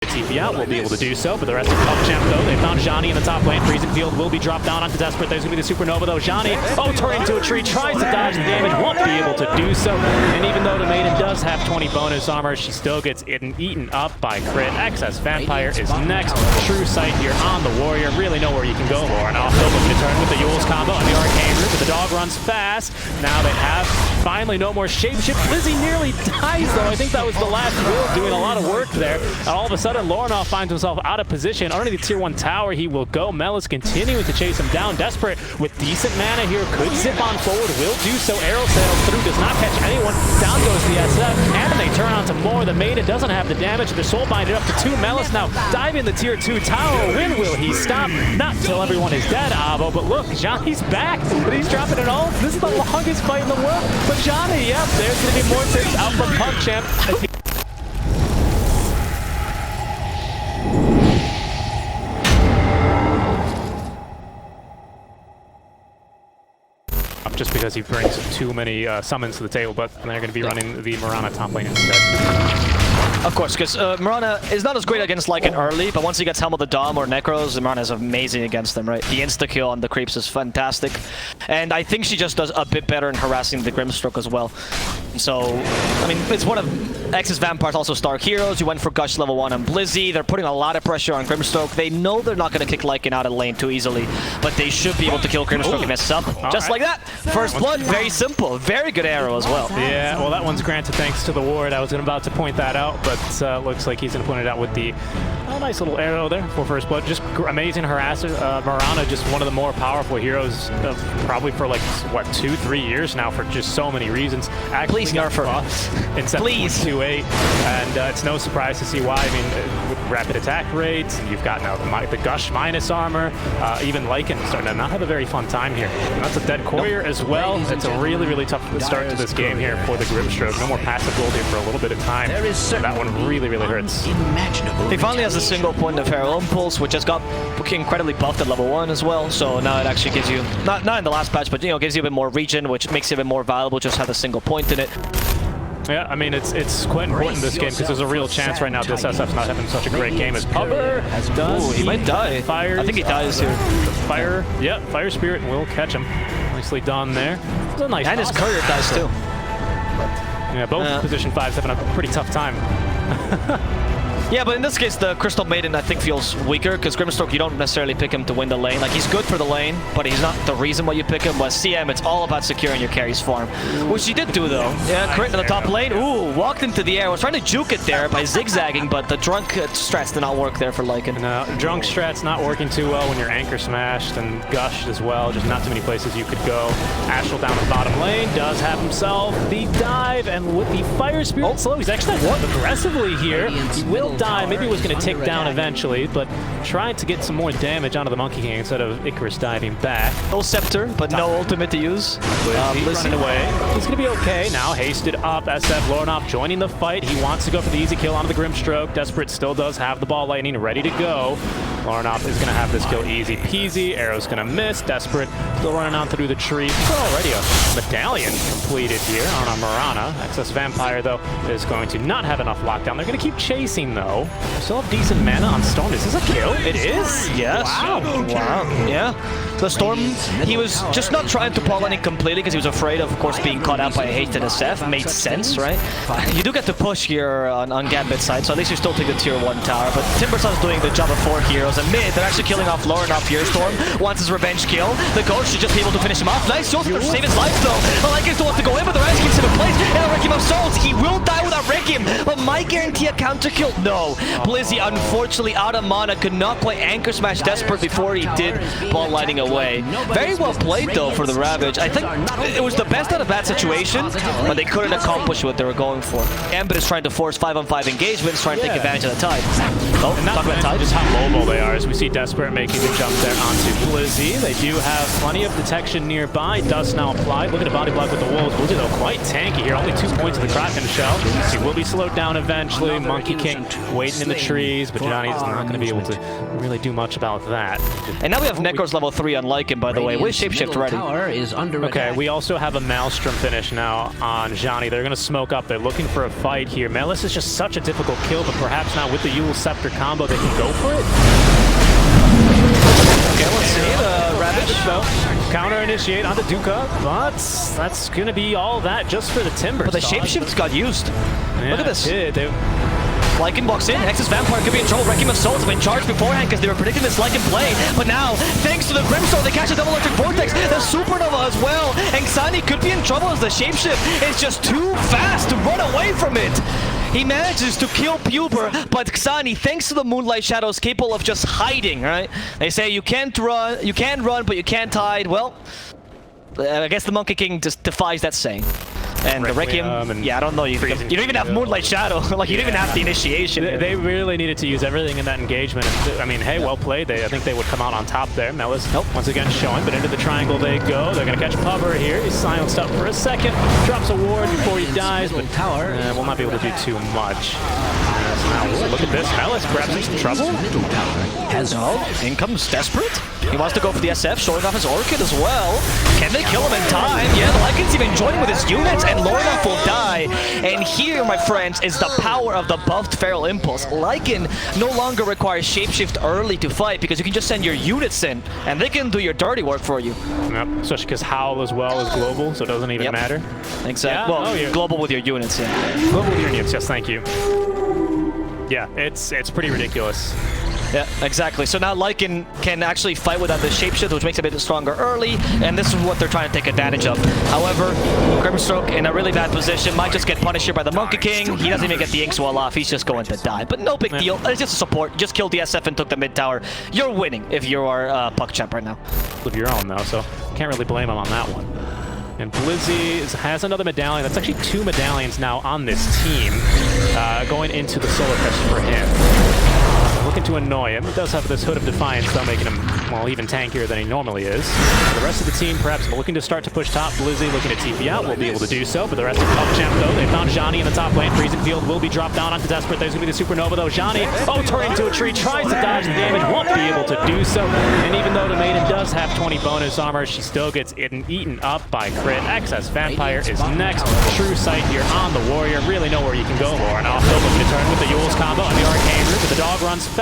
TP out will be able to do so, but the rest of PuckChamp though, they found Johnny in the top lane. Freezing Field will be dropped down onto Desperate. There's going to be the Supernova though. Johnny, turning into a tree, tries to dodge the damage, won't be able to do so. And even though the Maiden does have 20 bonus armor, she still gets eaten up by crit. Excess Vampire is next. True Sight here on the Warrior. Really know where you can go. Lauren off though, looking to turn with the Yule's combo and the Arcane Root, but the dog runs fast. Now they have finally no more Shapeshift. Lizzie nearly dies though. I think that was the last Will doing a lot of work there. And all of a sudden, Lornoff finds himself out of position. Underneath the tier 1 tower, he will go. Mel is continuing to chase him down. Desperate with decent mana here. Could zip on forward. Will do so. Arrow sails through. Does not catch anyone. Down goes the SF. And they turn on to more. The Maiden doesn't have the damage. The Soul Binded up to 2. Melis now diving the tier 2 tower. When will he stop? Not till everyone is dead, Avo. But look, Johnny's back. But he's dropping it all. This is the longest fight in the world. But Johnny, yep, there's going to be more tips out from PuckChamp. Just because he brings too many summons to the table, but they're going to be running the Mirana top lane instead. Of course, because Mirana is not as great against Lycan early, but once he gets Helm of the Dom or Necros, Mirana is amazing against them, right? The insta-kill on the creeps is fantastic. And I think she just does a bit better in harassing the Grimstroke as well. So, I mean, it's one of X's Vampire's also star heroes. You went for Gush level 1 on Blizzy. They're putting a lot of pressure on Grimstroke. They know they're not going to kick Lycan out of lane too easily, but they should be able to kill Grimstroke if he messes up. Just like that. First blood, very simple. Very good arrow as well. Yeah, well, that one's granted thanks to the ward. I was about to point that out, but looks like he's going to point it out with the nice little arrow there for first blood. Just amazing harasser. Mirana, just one of the more powerful heroes probably for like, what, 2-3 years now for just so many reasons. Actually, please nerf her. In 7.28, and it's no surprise to see why. I mean, with rapid attack rates, and you've got now the Gush minus armor, even Lycan starting to not have a very fun time here. And that's a dead courier as well. It's a really, really tough start to this game here for the Grimstroke. No more passive gold here for a little bit of time. That one really, really hurts. He finally has a single point of Feral Impulse, which has got incredibly buffed at level 1 as well. So now it actually gives you, not in the last patch, but gives you a bit more regen, which makes it a bit more valuable. Just have a single point in it. Yeah, I mean, it's quite important in this game because there's a real chance right now this SF's not having such a great game as Pubg does. Ooh, he might die. I think he dies here. Fire Spirit will catch him. Nicely done there. It's a nice and his courier dies too. Yeah, both position 5s having a pretty tough time. Yeah, but in this case, the Crystal Maiden, I think, feels weaker, because Grimstroke, you don't necessarily pick him to win the lane. Like, he's good for the lane, but he's not the reason why you pick him. But CM, it's all about securing your carry's farm, which he did do, though. Yeah, crit in the top lane. Ooh, walked into the air. Was trying to juke it there by zigzagging, but the drunk strats did not work there for Lycan. No, drunk strats not working too well when you're anchor smashed and gushed as well. Just not too many places you could go. Astral down the bottom lane, does have himself the dive, and with the Fire Spirit slow, he's actually warped aggressively here. He will die. Maybe he was going to tick down eventually, but trying to get some more damage onto the Monkey King instead of Icarus diving back. No Scepter, but no ultimate to use. Running away. He's going to be okay. Now hasted up. SF Lornoff joining the fight. He wants to go for the easy kill onto the Grimstroke. Desperate still does have the ball lightning ready to go. Lornoff is going to have this kill easy peasy. Arrow's going to miss. Desperate still running on through the tree. Already a medallion completed here on a Mirana. Excess Vampire, though, is going to not have enough lockdown. They're going to keep chasing, though. Still have decent mana on Storm. Is this a kill? It is? Yes. Wow. Wow. Yeah. The Storm, he was just not trying to pull anything completely because he was afraid of course, being caught out by a hasted SF. Made sense, right? You do get to push here on Gambit's side, so at least you still take the tier 1 tower. But Timbersun's doing the job of 4 heroes. And mid, they're actually killing off Lauren off here. Storm wants his revenge kill. The coach should just be able to finish him off. Nice. Joseph to save his life, though. The Lycans don't want to go in, but the rest keeps him in place. And I'll wreck him of souls. He will die without wrecking him. But might guarantee a counter kill. No. Blizzy, unfortunately, out of mana, could not quite anchor smash Desperate before he did ball lighting away. Very well played, though, for the Ravage. I think it was the best out of bad situation, but they couldn't accomplish what they were going for. Gambit is trying to force 5-on-5 engagements, trying to take advantage of the tide. Oh, and not about tide, just how mobile they are, as we see Desperate making the jump there onto Blizzy. They do have plenty of detection nearby. Dust now applied. Look at the body block with the Wolves. Blizzy, though, quite tanky here. Only 2 points of the Kraken shell. He will be slowed down eventually. Monkey King waiting in the trees, but Johnny's not going to be able to really do much about that. And now we have Necros level 3 on Lycan, by the way, with Shapeshift ready. Okay, we also have a Maelstrom finish now on Johnny. They're going to smoke up. They're looking for a fight here. Melis is just such a difficult kill, but perhaps now with the Yule Scepter combo, they can go for it. Okay, let's see. Ravage. Counter initiate onto Duka, but that's going to be all that just for the Timber. But the Shapeshift got used. Yeah, look at this. Lycan walks in, Hex's Vampire could be in trouble. Requiem of Souls have been charged beforehand because they were predicting this Lycan play. But now, thanks to the Brimstone, they catch a double electric vortex. The Supernova as well. And Xani could be in trouble as the Shapeshift is just too fast to run away from it. He manages to kill Puber, but Xani, thanks to the Moonlight Shadow, is capable of just hiding, right? They say you can't run, but you can't hide. Well, I guess the Monkey King just defies that saying. And the Requiem, yeah, I don't know, you don't even have Moonlight Shadow, like you don't even have the initiation. They really needed to use everything in that engagement. I mean, hey, well played. I think they would come out on top there. Melis, once again showing, but into the triangle they go. They're going to catch Pubg here. He's silenced up for a second, drops a ward before he dies, but will not be able to do too much. So now, look at this. Melis grabs into trouble. In comes Desperate. He wants to go for the SF, showing off his Orchid as well. Can they kill him in time? Yeah, the Lycan's even joining with his units, and Lornoff will die. And here, my friends, is the power of the buffed Feral Impulse. Lycan no longer requires Shapeshift early to fight because you can just send your units in, and they can do your dirty work for you. Yep, especially because Howl as well is global, so it doesn't even matter. Exactly. Yeah, well, global with your units, yeah. Global with your units, yes, thank you. Yeah, it's pretty ridiculous. Yeah, exactly. So now Lycan can actually fight without the Shapeshift, which makes it a bit stronger early, and this is what they're trying to take advantage of. However, Grimstroke in a really bad position, might just get punished here by the Monkey King. He doesn't even get the Inkswell off, he's just going to die. But no big deal, it's just a support. Just killed the SF and took the mid tower. You're winning if you are PuckChamp right now. Of your own though, so can't really blame him on that one. And Blizzy has another medallion. That's actually 2 medallions now on this team, going into the Solar Crest for him. Looking to annoy him. He does have this Hood of Defiance, though, making him, well, even tankier than he normally is. The rest of the team, perhaps looking to start to push top. Blizzy looking to TP out, will be able to do so. But the rest of PuckChamp, though, they found Johnny in the top lane. Freezing Field will be dropped down onto Desperate. There's going to be the Supernova, though. Johnny, turning into a tree, tries to dodge the damage, won't be able to do so. And even though the Maiden does have 20 bonus armor, she still gets eaten up by crit. Excess Vampire is next. True Sight here on the Warrior. Really know where you can go. Lornoff, though, looking to turn with the Yule's combo on the Arcane Root, but the dog runs fast.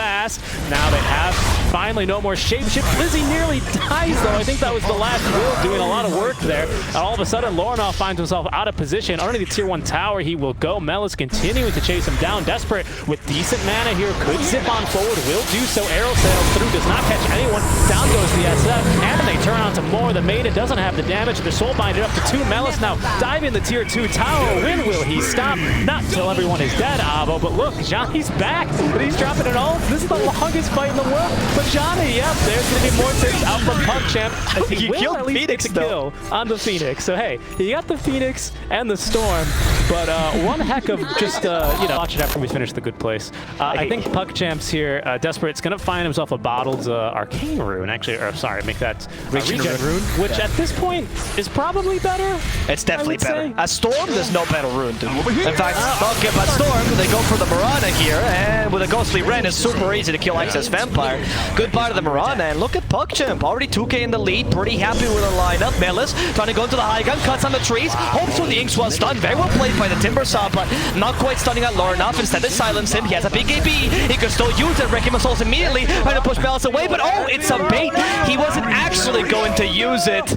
Now they have finally no more Shapeshift. Blizzy nearly dies, though. I think that was the last will, doing a lot of work there. And all of a sudden, Lornoff finds himself out of position. Underneath the tier 1 tower, he will go. Melis continuing to chase him down. Desperate with decent mana here. Could zip on forward. Will do so. Arrow sails through. Does not catch anyone. Down goes the SF. And they turn on to more. The Maiden doesn't have the damage. The Soul Binded up to 2. Melis now diving the tier 2 tower. When will he stop? Not till everyone is dead, Avo. But look, Johnny's back. But he's dropping it all. This is the longest fight in the world. But Johnny, yep, there's going to be more tips out from PuckChamp. As he will at least get the kill on the Phoenix. So hey, he got the Phoenix and the Storm. But one heck of just, watch it after we finish the good place. I think PuckChamp's here. Desperate's going to find himself a bottled Arcane Rune, actually. Or sorry, make that Regen Rune, which at this point is probably better. It's definitely better. As Storm, there's no better rune, dude. In fact, okay, but Storm, they go for the Mirana here, and with a Ghostly Wren, it's super easy to kill Excess Vampire. Goodbye to the Mirana, and look at PuckChamp, already 2k in the lead, pretty happy with the lineup. Melis trying to go into the high gun, cuts on the trees, hopes for the Inkswell stun. Very well played by the Timbersaw, but not quite stunning out Lornoff. Instead, they silence him. He has a big AB. He could still use it. Requiem of Souls immediately trying to push Melis away, but it's a bait. He wasn't actually going to use it.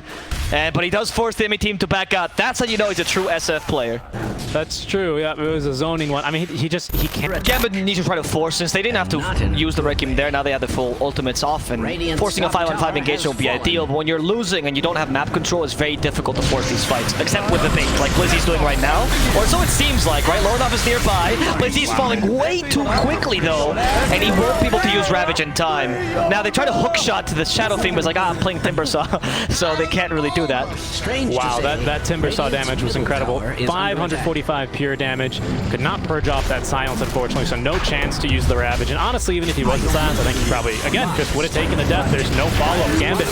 But he does force the enemy team to back out. That's how you know he's a true SF player. That's true, yeah, it was a zoning one. I mean, he can't. Gambit needs to try to force, since they didn't have to use the Requiem there, now they have the full ultimates off, and forcing a 5-on-5 engagement would be ideal, but when you're losing and you don't have map control, it's very difficult to force these fights, except with the bait, like Blizzy's doing right now, or so it seems like, right? Lornoff is nearby, Blizzy's falling way too quickly though, and he won't be able to use Ravage in time. Now they try to hook shot to the Shadow Fiend, but it's like, I'm playing Timbersaw, so they can't really do that. Wow, that Timbersaw damage was incredible. 545 pure damage. Could not purge off that silence, unfortunately, so no chance to use the Ravage. And honestly, honestly, even if he wasn't silenced, I think he probably, again, just would have taken the death. There's no follow-up. Gambit,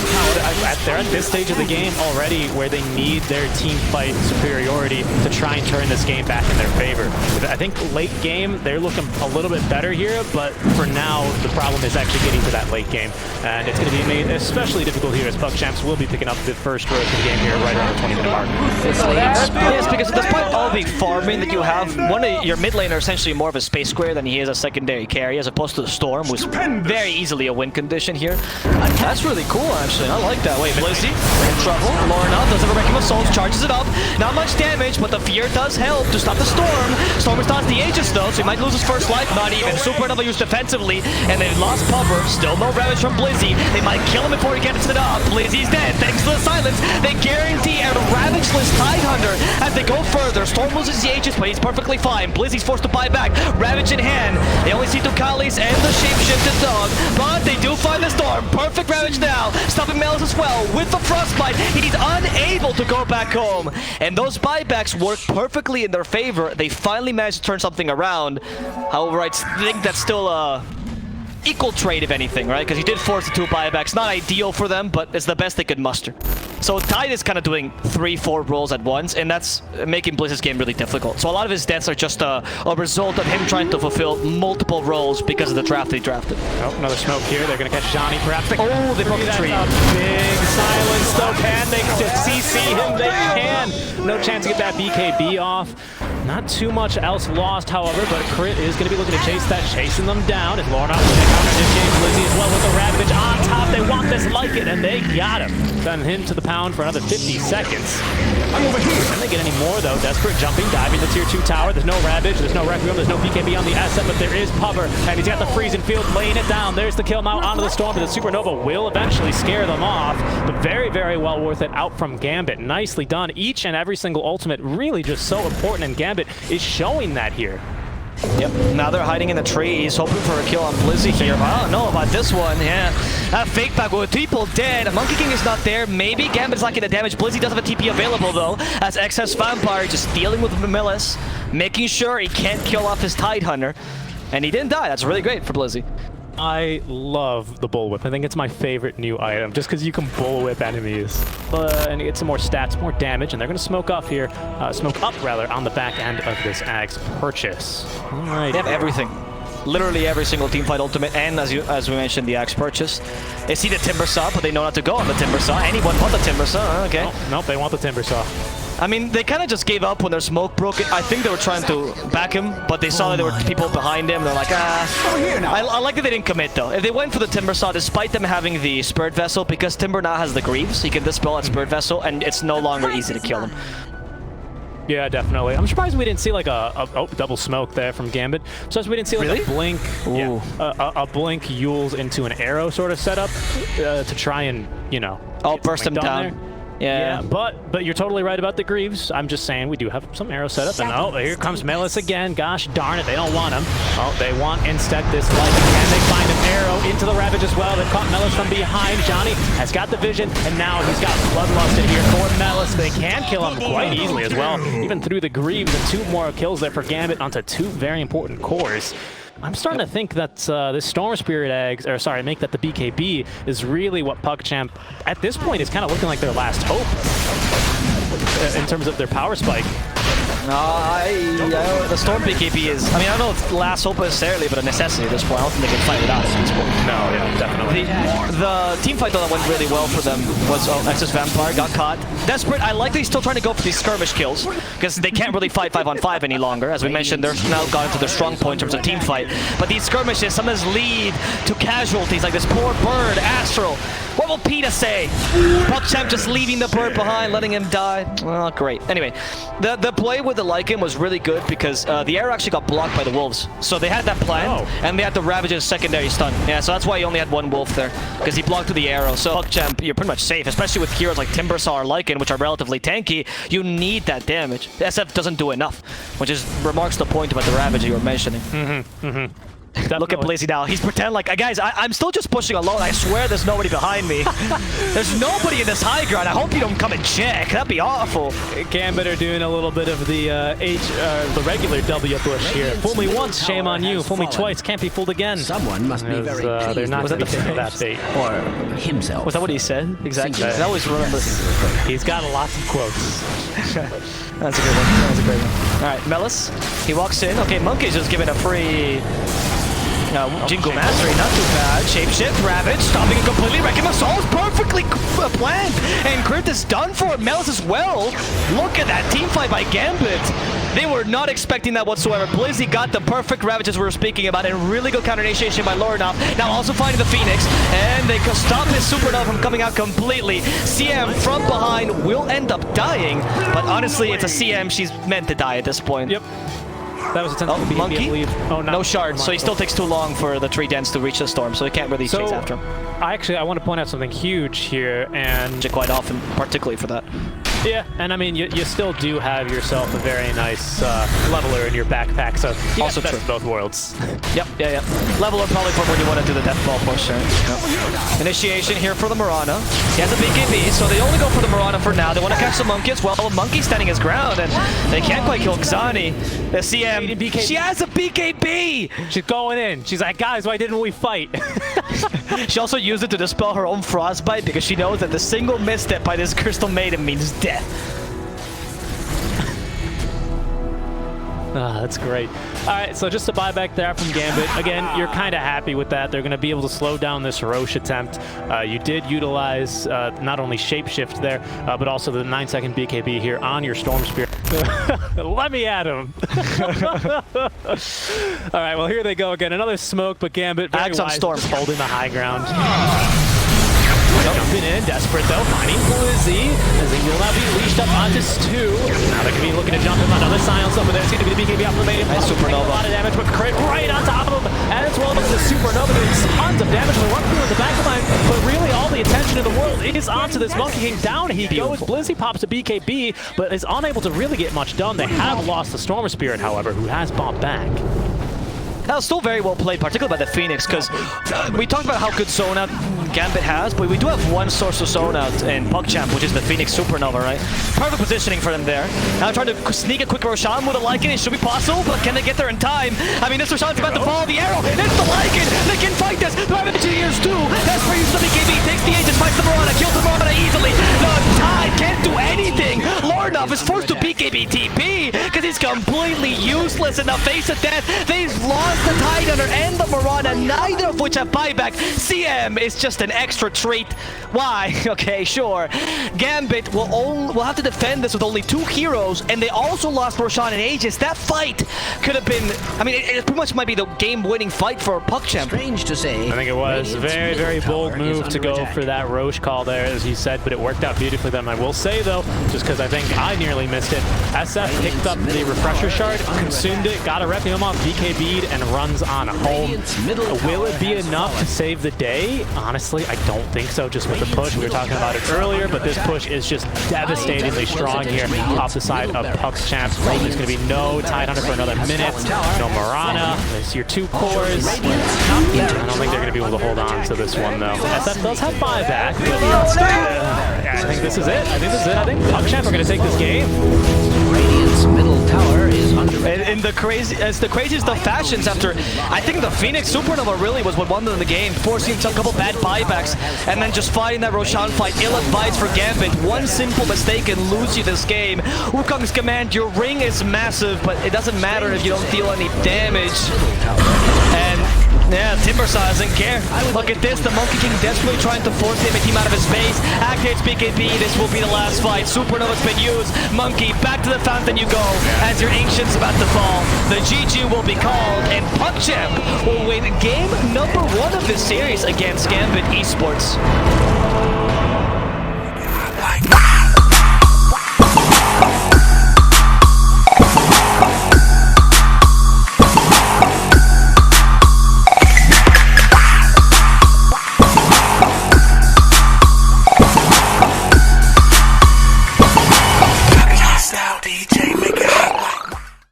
they're at this stage of the game already where they need their team fight superiority to try and turn this game back in their favor. I think late game, they're looking a little bit better here, but for now, the problem is actually getting to that late game. And it's going to be made especially difficult here as PuckChamps will be picking up the first road of the game here right around the 20-minute mark. Yes, because despite all the farming that you have, your mid laner is essentially more of a space square than he is a secondary carry, as opposed to the Storm, who's very easily a win condition here. That's really cool, actually. I like that. Wait, Blizzy in trouble. Lorna does have a Wrecking of Souls, charges it up. Not much damage, but the fear does help to stop the Storm. Storm starts the Aegis though, so he might lose his first life. Not even. Supernova used defensively, and they've lost Pubg. Still no damage from Blizzy. They might kill him before he gets it up. Blizzy's dead. Thanks to the silence, they guarantee a Ravageless Tidehunter as they go further. Storm loses the Aegis, but he's perfectly fine. Blizzy's forced to buy back. Ravage in hand. They only see Ducalis and the shapeshifted dog, but they do find the Storm. Perfect Ravage now, stopping Melis as well. With the Frostbite, he's unable to go back home. And those buybacks work perfectly in their favor. They finally managed to turn something around. However, I think that's still a equal trade, if anything, right? Because he did force the 2 buybacks. Not ideal for them, but it's the best they could muster. So Tide is kind of doing 3-4 roles at once, and that's making Blizz's game really difficult. So a lot of his deaths are just a result of him trying to fulfill multiple roles because of the draft they drafted. Oh, another smoke here. They're going to catch Johnny, perhaps. They broke the tree. A big silence, though. Can they CC him? They can. No chance to get that BKB off. Not too much else lost, however, but Crit is going to be looking to chase that, chasing them down. As Lorna going to counter this game, Blizzy as well with the Ravage on top. They want this like it, and they got him. Send him to the pound for another 50 seconds. I'm over here. Can they get any more, though? Desperate jumping, diving the tier 2 tower. There's no Ravage, there's no Requiem, there's no BKB on the asset, but there is Pubg, and he's got the freezing field laying it down. There's the kill now onto the Storm, but the Supernova will eventually scare them off. But very, very well worth it out from Gambit. Nicely done. Each and every single ultimate really just so important, and Gambit is showing that here. Yep, now they're hiding in the trees, hoping for a kill on Blizzy here. I don't know about this one, yeah. That fake back with people dead. Monkey King is not there. Maybe Gambit's not getting the damage. Blizzy does have a TP available though, as Excess Vampire just dealing with Melis, making sure he can't kill off his Tidehunter. And he didn't die. That's really great for Blizzy. I love the Bullwhip. I think it's my favorite new item, just because you can bullwhip enemies. And you get some more stats, more damage, and they're going to smoke up here, on the back end of this Ag's purchase. All right. They have everything. Literally every single teamfight ultimate, and as we mentioned, the Axe purchase. They see the Timber Saw, but they know not to go on the Timber Saw. Anyone want the Timber Saw? Okay. Nope, they want the Timber Saw. I mean, they kind of just gave up when their smoke broke. I think they were trying to back him, but they saw that there were people behind him. They're like, I like that they didn't commit, though. If they went for the Timber Saw, despite them having the Spirit Vessel, because Timber now has the Greaves, he can dispel that Spirit Vessel, and it's no longer easy to kill him. Yeah, definitely. I'm surprised we didn't see like a double smoke there from Gambit. I'm surprised we didn't see like a blink, a blink Yules into an arrow sort of setup to try and, you know, burst him down. There. Yeah, but you're totally right about the Greaves. I'm just saying we do have some arrow set up, and oh, here comes Melis again. Gosh darn it, they don't want him. Oh, they want instead this light. Can they find an arrow into the Ravage as well? They caught Melis from behind. Johnny has got the vision, and now he's got Bloodlust in here for Melis. They can kill him quite easily as well, even through the Greaves, and 2 more kills there for Gambit onto 2 very important cores. I'm starting to think that this Storm Spirit Eggs, or sorry, make that the BKB is really what PuckChamp at this point is kind of looking like their last hope in terms of their power spike. The Storm BKB is, I mean, I don't know if last hope necessarily, but a necessity at this point. I don't think they can fight it out at this point. No, yeah, definitely. The team fight though that went really well for them was Excess Vampire got caught. Desperate, I like that he's still trying to go for these skirmish kills, because they can't really fight 5-on-5 any longer. As we mentioned, they're now gone into their strong point in terms of team fight. But these skirmishes sometimes lead to casualties, like this poor bird, Astral. What will PETA say? PuckChamp just leaving the bird behind, letting him die. Well, great. Anyway, the play with the Lycan was really good because the arrow actually got blocked by the wolves. So they had that planned, and they had the Ravage's secondary stun. Yeah, so that's why he only had 1 wolf there, because he blocked with the arrow. So PuckChamp, you're pretty much safe, especially with heroes like Timber Saw or Lycan, which are relatively tanky. You need that damage. SF doesn't do enough, which is remarks the point about the Ravage you were mentioning. Look at Blizzy now. He's pretending like, guys, I'm still just pushing alone. I swear there's nobody behind me. There's nobody in this high ground. I hope you don't come and check. That'd be awful. Gambit are doing a little bit of the regular W push here. Fool me once, shame on you. Fool me twice, can't be fooled again. Someone must be very pleased. They're not Was that taking that bait. Or himself. Was that what he said? Exactly. I always remember. He's got lots of quotes. That's a good one. That was a great one. All right, Melis. He walks in. Okay, Monkey's just giving a free... Jingle Mastery, not too bad. Shapeshift, Ravage, stopping it completely. Wrecking Assault's perfectly planned. And Crit is done for it. Melis as well. Look at that team fight by Gambit. They were not expecting that whatsoever. Blizzy got the perfect Ravages we were speaking about, and really good counter initiation by Lorna. Now also finding the Phoenix, and they can stop his Supernova from coming out completely. CM from behind will end up dying, but honestly, it's a CM. She's meant to die at this point. Yep. That was a tenth of Monkey? Oh, no shard, so he still takes too long for the 3 dents to reach the storm, so he can't really chase after him. I want to point out something huge here, and quite often, particularly for that. Yeah, and I mean, you still do have yourself a very nice leveler in your backpack, so you also best of both worlds. Yep, yeah. Leveler probably for when you want to do the death ball push. Right? Yep. Initiation here for the Mirana. He has a BKB, so they only go for the Mirana for now. They want to catch the Monkey as well. Monkey standing his ground, and they can't quite kill Xani. The CM, she has a BKB! She's going in. She's like, guys, why didn't we fight? She also used it to dispel her own frostbite because she knows that the single misstep by this Crystal Maiden means death. That's great. All right, so just a buyback there from Gambit. Again, you're kind of happy with that. They're going to be able to slow down this Roche attempt. You did utilize not only Shapeshift there, but also the 9-second BKB here on your Storm Spirit. Let me at him. All right, well, here they go again. Another smoke, but Gambit very wise, Storm holding the high ground. Jumping in, desperate though, finding Blizzy. As he will now be leashed up onto Stu. Now they're going to be looking to jump him. Another silence over there. It's going to be the BKB off the maiden. Nice Supernova. A lot of damage, but Crit right on top of him. As well as the Supernova doing tons of damage. The one through in the back of line, but really all the attention in the world is onto this Monkey King. Down he goes. Blizzy pops a BKB, but is unable to really get much done. They have lost the Storm Spirit, however, who has bombed back. That was still very well played, particularly by the Phoenix, because we talked about how good zone out Gambit has, but we do have one source of zone out in PuckChamp, which is the Phoenix Supernova, right? Perfect positioning for them there. Now trying to sneak a quick Roshan with a Lycan. It should be possible, but can they get there in time? I mean, this Roshan's about to follow the arrow. It's the Lycan! They can fight this! They're having 2 years too! That's for use the BKB, takes the Aegis, fights the Mirana, kills the Mirana easily! The Tide can't do anything! Lornov is forced to BKB TP, because he's completely useless in the face of death. They've lost the Tidehunter and the Mirana, neither of which have buyback. CM is just an extra treat. Why? Okay, sure. Gambit will have to defend this with only 2 heroes, and they also lost Roshan and Aegis. That fight could have been, I mean, it pretty much might be the game-winning fight for PuckChamp. Strange to say. I think it was a very, very bold move to go for that Roche call there, as he said, but it worked out beautifully for them. I will say, though, just because I think I nearly missed it, SF picked up the Refresher Shard, consumed it, got a Requiem off, BKB'd, and runs on home. Will it be enough to save the day? Honestly, I don't think so, just with the push. We were talking about it earlier, but this push is just devastatingly strong here off the side of PuckChamp. There's going to be no Tidehunter for another minute, no Mirana. It's your 2 cores. I don't think they're going to be able to hold on to this one, though. SF does have buyback, but I think this is it. I think PuckChamp are going to take this game. Radiant's middle tower is under attack. In the craziest of fashions, after I think the Phoenix Supernova really was what won them the game, forcing a couple bad buybacks, and then just fighting that Roshan fight, ill-advised for Gambit. One simple mistake can lose you this game. Wukong's command, your ring is massive, but it doesn't matter if you don't deal any damage. And yeah, Timbersaw doesn't care. Look at this, the Monkey King desperately trying to force him team out of his base. Activates BKB, this will be the last fight. Supernova's been used. Monkey, back to the fountain you go, as your Ancient's about to fall. The GG will be called, and PuckChamp will win game number 1 of this series against Gambit Esports.